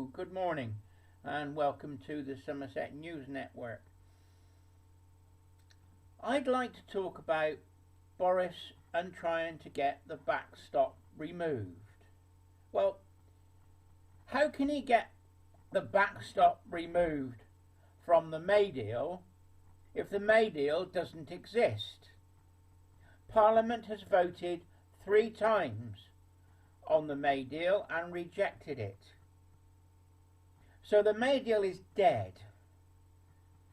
Hello, good morning, and welcome to the Somerset News Network. I'd like to talk about Boris and trying to get the backstop removed. Well, how can he get the backstop removed from the May deal if the May deal doesn't exist? Parliament has voted 3 times on the May deal and rejected it. So the May deal is dead.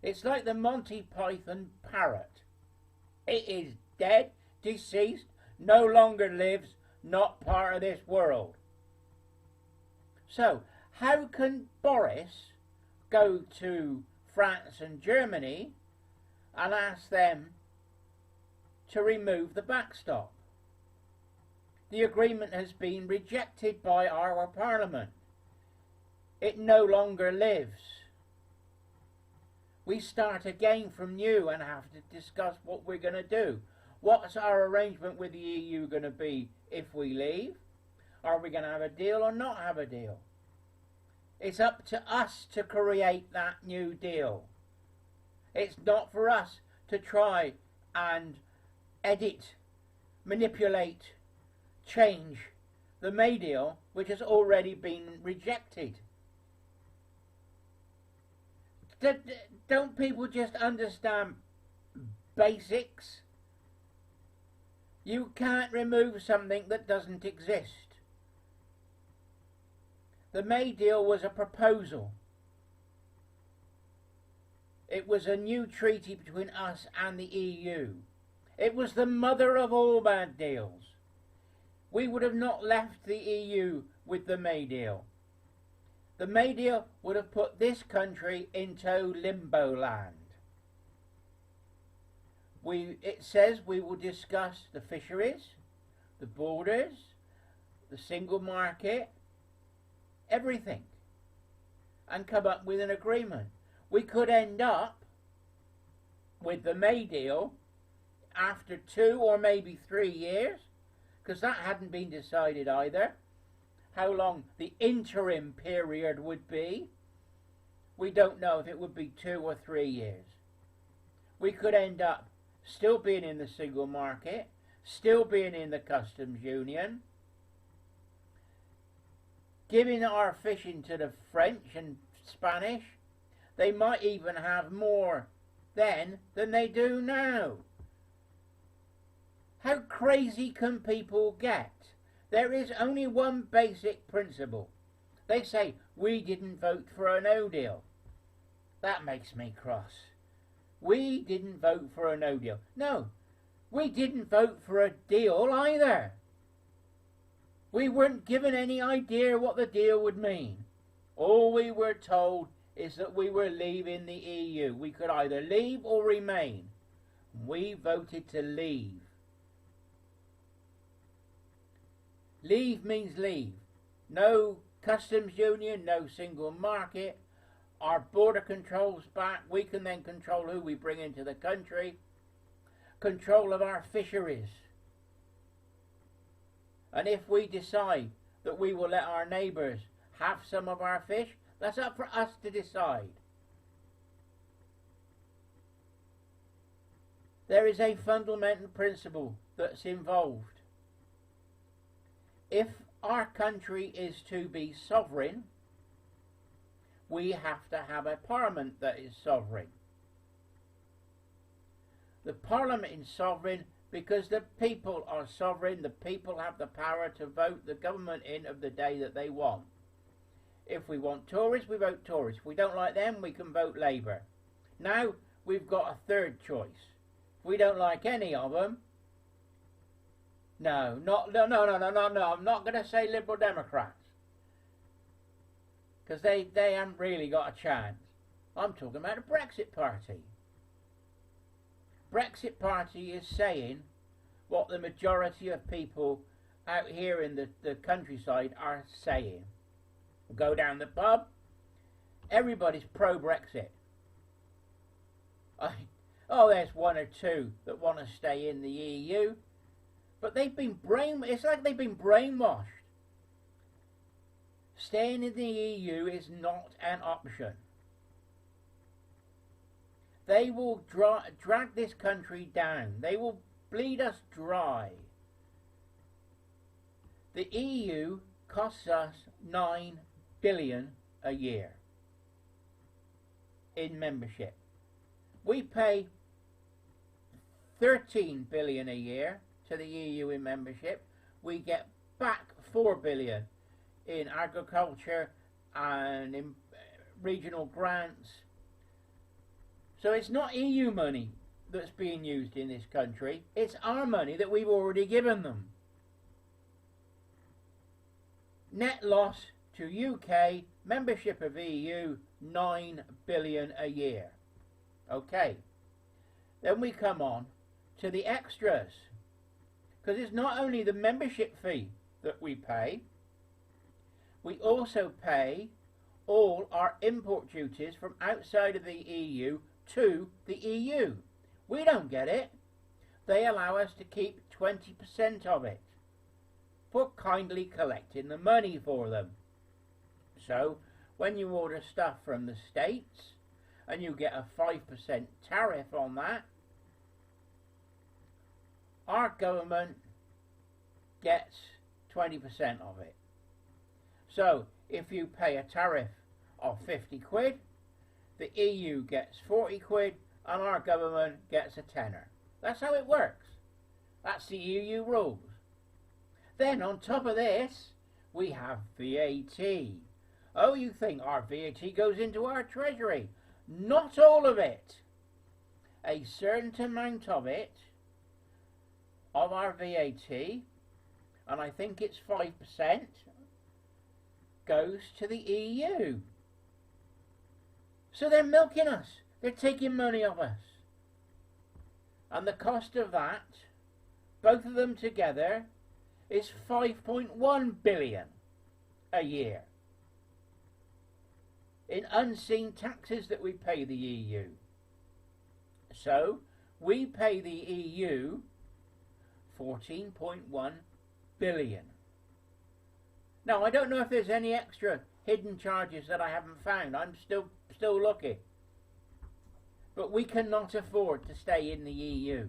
It's like the Monty Python Parrot. It is dead, deceased, no longer lives, not part of this world. So how can Boris go to France and Germany and ask them to remove the backstop? The agreement has been rejected by our Parliament. It no longer lives. We start again from new and have to discuss what we're going to do. What's our arrangement with the EU going to be if we leave? Are we going to have a deal or not have a deal? It's up to us to create that new deal. It's not for us to try and edit, manipulate, change the May deal, which has already been rejected. Don't people just understand basics? You can't remove something that doesn't exist. The May deal was a proposal. It was a new treaty between us and the EU. It was the mother of all bad deals. We would have not left the EU with the May deal. The May deal would have put this country into limbo land. It says we will discuss the fisheries, the borders, the single market, everything, and come up with an agreement. We could end up with the May deal after 2 or maybe 3 years, because that hadn't been decided either. How long the interim period would be, we don't know if it would be 2 or 3 years. We could end up still being in the single market, still being in the customs union, giving our fishing to the French and Spanish. They might even have more then than they do now. How crazy can people get? There is only one basic principle. They say, we didn't vote for a no deal. That makes me cross. We didn't vote for a no deal. No, we didn't vote for a deal either. We weren't given any idea what the deal would mean. All we were told is that we were leaving the EU. We could either leave or remain. We voted to leave. Leave means leave. No customs union, no single market. Our border control's back. We can then control who we bring into the country. Control of our fisheries. And if we decide that we will let our neighbours have some of our fish, that's up for us to decide. There is a fundamental principle that's involved. If our country is to be sovereign, we have to have a parliament that is sovereign. The parliament is sovereign because the people are sovereign. The people have the power to vote the government in of the day that they want. If we want Tories, we vote Tories. If we don't like them, we can vote Labour. Now we've got a third choice. If we don't like any of them, No, I'm not going to say Liberal Democrats, because they haven't really got a chance. I'm talking about the Brexit Party. Brexit Party is saying what the majority of people out here in the countryside are saying. Go down the pub, everybody's pro-Brexit. There's 1 or 2 that want to stay in the EU. But they've been it's like they've been brainwashed. Staying in the EU is not an option. They will drag this country down. They will bleed us dry. The EU costs us 9 billion a year in membership. We pay 13 billion a year to the EU in membership. We get back 4 billion in agriculture and in regional grants. So it's not EU money that's being used in this country. It's our money that we've already given them. Net loss to UK membership of EU, 9 billion a year. Okay, then we come on to the extras, because it's not only the membership fee that we pay, we also pay all our import duties from outside of the EU to the EU. We don't get it. They allow us to keep 20% of it for kindly collecting the money for them. So when you order stuff from the States and you get a 5% tariff on that, our government gets 20% of it. So if you pay a tariff of 50 quid, the EU gets 40 quid and our government gets a tenner. That's how it works. That's the EU rules. Then on top of this, we have VAT. Oh, you think our VAT goes into our treasury? Not all of it. A certain amount of it, of our VAT, and I think it's 5%, goes to the EU. So they're milking us. They're taking money off us. And the cost of that, both of them together, is 5.1 billion a year in unseen taxes that we pay the EU. So we pay the EU 14.1 billion. Now I don't know if there's any extra hidden charges that I haven't found. I'm still looking. But we cannot afford to stay in the EU.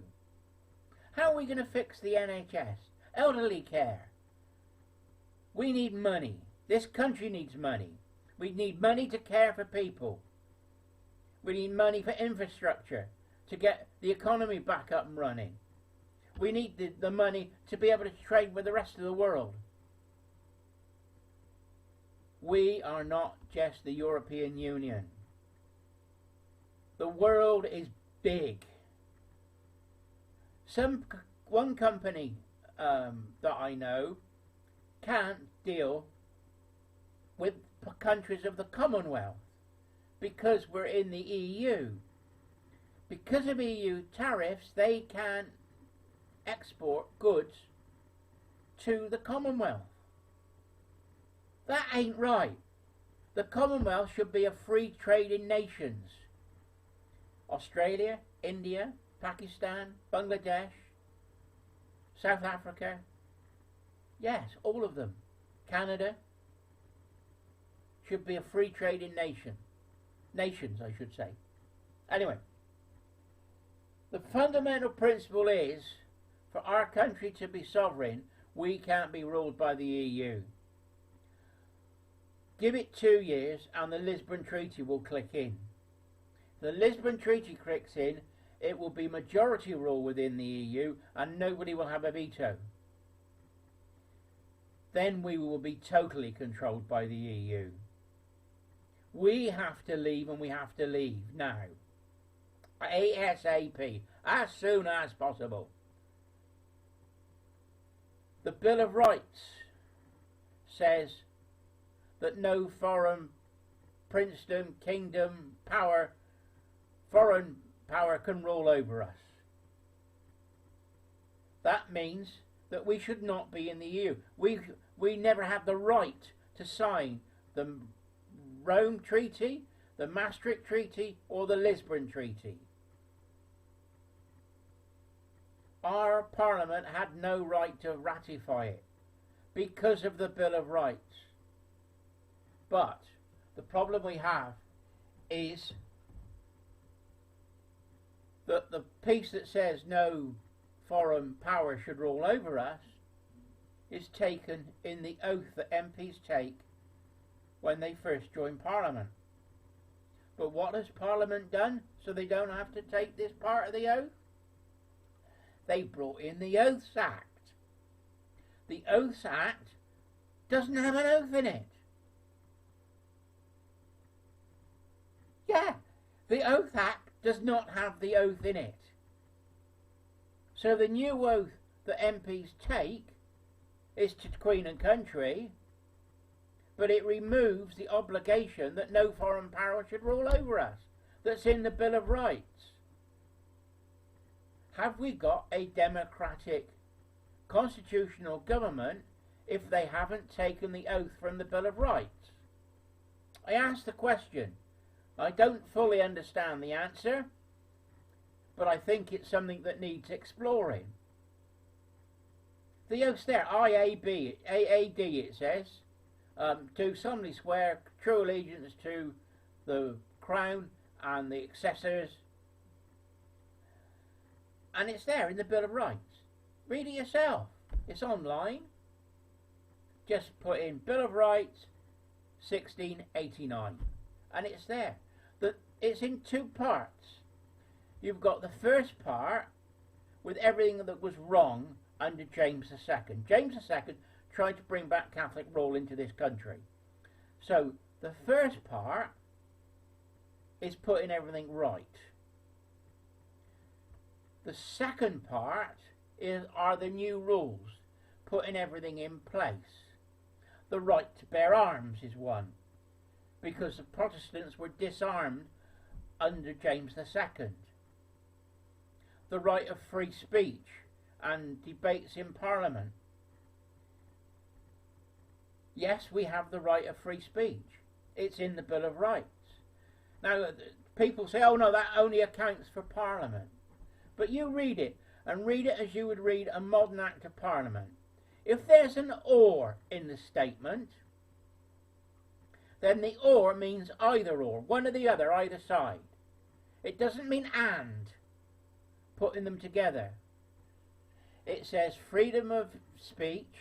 How are we going to fix the NHS? Elderly care. We need money. This country needs money. We need money to care for people. We need money for infrastructure to get the economy back up and running. We need the money to be able to trade with the rest of the world. We are not just the European Union. The world is big. One company that I know can't deal with countries of the Commonwealth because we're in the EU. Because of EU tariffs, they can't export goods to the Commonwealth. That ain't right. The Commonwealth should be a free trading nations. Australia, India, Pakistan, Bangladesh, South Africa. Yes, all of them. Canada should be a free trading nation. Nations, I should say. Anyway, the fundamental principle is, for our country to be sovereign, we can't be ruled by the EU. Give it 2 years and the Lisbon Treaty will click in. If the Lisbon Treaty clicks in, it will be majority rule within the EU and nobody will have a veto. Then we will be totally controlled by the EU. We have to leave, and we have to leave now. ASAP, as soon as possible. The Bill of Rights says that no foreign princedom, kingdom, foreign power can rule over us. That means that we should not be in the EU. We never had the right to sign the Rome Treaty, the Maastricht Treaty, or the Lisbon Treaty. Our Parliament had no right to ratify it because of the Bill of Rights. But the problem we have is that the piece that says no foreign power should rule over us is taken in the oath that MPs take when they first join Parliament. But what has Parliament done so they don't have to take this part of the oath? They brought in the Oaths Act. The Oaths Act doesn't have an oath in it. Yeah, the Oath Act does not have the oath in it. So the new oath that MPs take is to Queen and Country, but it removes the obligation that no foreign power should rule over us, that's in the Bill of Rights. Have we got a democratic constitutional government if they haven't taken the oath from the Bill of Rights? I ask the question. I don't fully understand the answer, but I think it's something that needs exploring. The oath's there, IAB, AAD it says, to solemnly swear true allegiance to the Crown and the accessors. And it's there in the Bill of Rights. Read it yourself. It's online. Just put in Bill of Rights 1689 and it's there. It's in two parts. You've got the first part with everything that was wrong under James II. James II tried to bring back Catholic rule into this country. So the first part is putting everything right. The second part are the new rules, putting everything in place. The right to bear arms is one, because the Protestants were disarmed under James II. The right of free speech and debates in Parliament. Yes, we have the right of free speech. It's in the Bill of Rights. Now, people say, oh no, that only accounts for Parliament. But you read it, and read it as you would read a modern Act of Parliament. If there's an or in the statement, then the or means either or, one or the other, either side. It doesn't mean and, putting them together. It says freedom of speech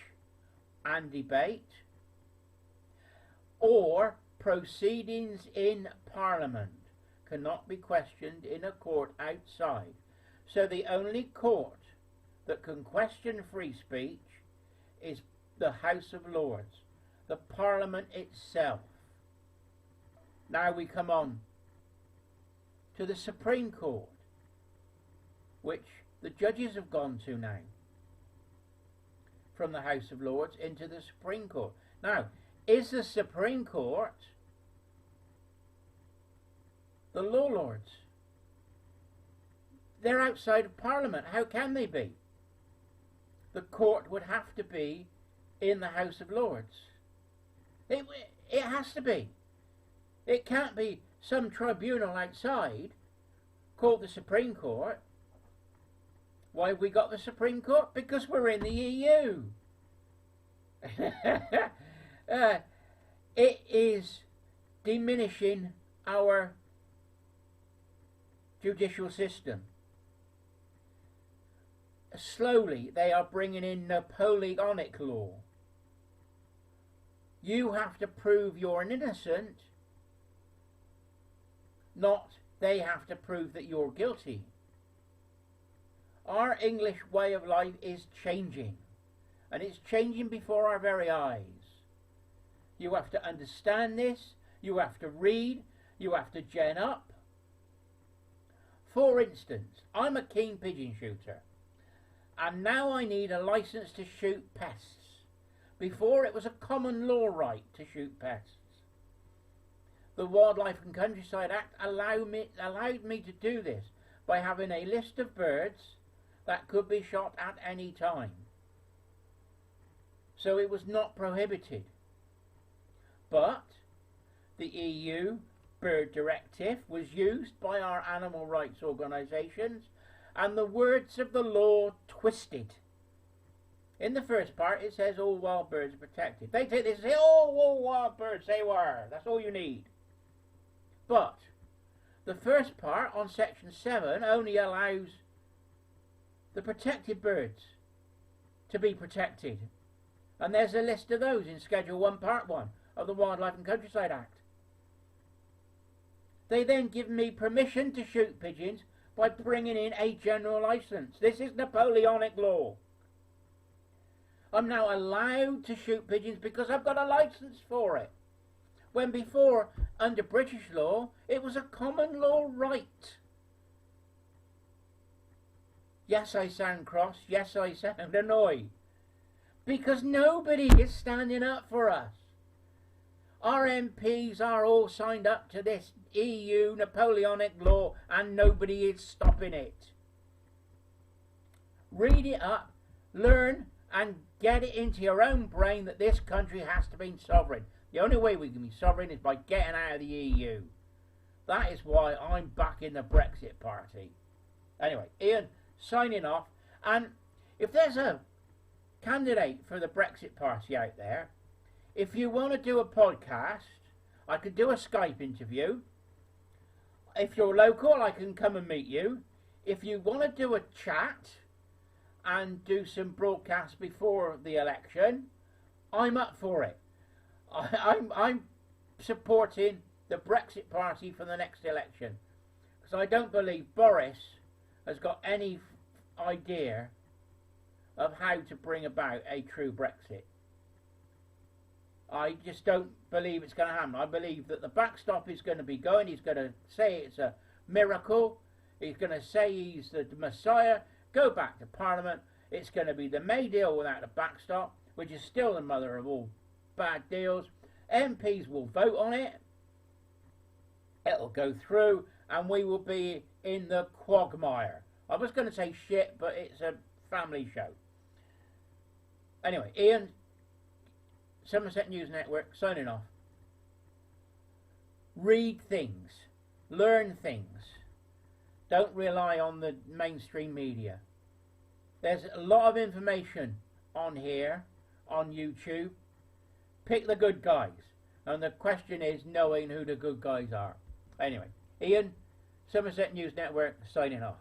and debate, or proceedings in Parliament cannot be questioned in a court outside. So the only court that can question free speech is the House of Lords, the Parliament itself. Now we come on to the Supreme Court, which the judges have gone to now, from the House of Lords into the Supreme Court. Now, is the Supreme Court the law lords? They're outside of Parliament. How can they be? The court would have to be in the House of Lords. It has to be. It can't be some tribunal outside called the Supreme Court. Why have we got the Supreme Court? Because we're in the EU. It is diminishing our judicial system. Slowly they are bringing in Napoleonic law. You have to prove you're innocent, not they have to prove that you're guilty. Our English way of life is changing, and it's changing before our very eyes. You have to understand this, you have to read, you have to gen up. For instance, I'm a keen pigeon shooter, and now I need a license to shoot pests. Before it was a common law right to shoot pests. The Wildlife and Countryside Act allowed me to do this by having a list of birds that could be shot at any time. So it was not prohibited. But the EU Bird Directive was used by our animal rights organisations, and the words of the law twisted. In the first part, it says all wild birds are protected. They take this and say, oh, all wild birds, they were. That's all you need. But the first part on section 7 only allows the protected birds to be protected. And there's a list of those in Schedule 1, Part 1 of the Wildlife and Countryside Act. They then give me permission to shoot pigeons by bringing in a general licence. This is Napoleonic law. I'm now allowed to shoot pigeons because I've got a licence for it. When before, under British law, it was a common law right. Yes, I sound cross. Yes, I sound annoyed. Because nobody is standing up for us. Our MPs are all signed up to this EU Napoleonic law and nobody is stopping it. Read it up, learn and get it into your own brain that this country has to be sovereign. The only way we can be sovereign is by getting out of the EU. That is why I'm back in the Brexit party. Anyway, Ian, signing off. And if there's a candidate for the Brexit party out there, if you want to do a podcast, I could do a Skype interview. If you're local, I can come and meet you. If you want to do a chat and do some broadcasts before the election, I'm up for it. I'm supporting the Brexit party for the next election because I don't believe Boris has got any idea of how to bring about a true Brexit. I just don't believe it's going to happen. I believe that the backstop is going to be going. He's going to say it's a miracle. He's going to say he's the Messiah. Go back to Parliament. It's going to be the May deal without a backstop, which is still the mother of all bad deals. MPs will vote on it. It'll go through, and we will be in the quagmire. I was going to say shit, but it's a family show. Anyway, Ian, Somerset News Network, signing off. Read things. Learn things. Don't rely on the mainstream media. There's a lot of information on here, on YouTube. Pick the good guys. And the question is knowing who the good guys are. Anyway, Ian, Somerset News Network, signing off.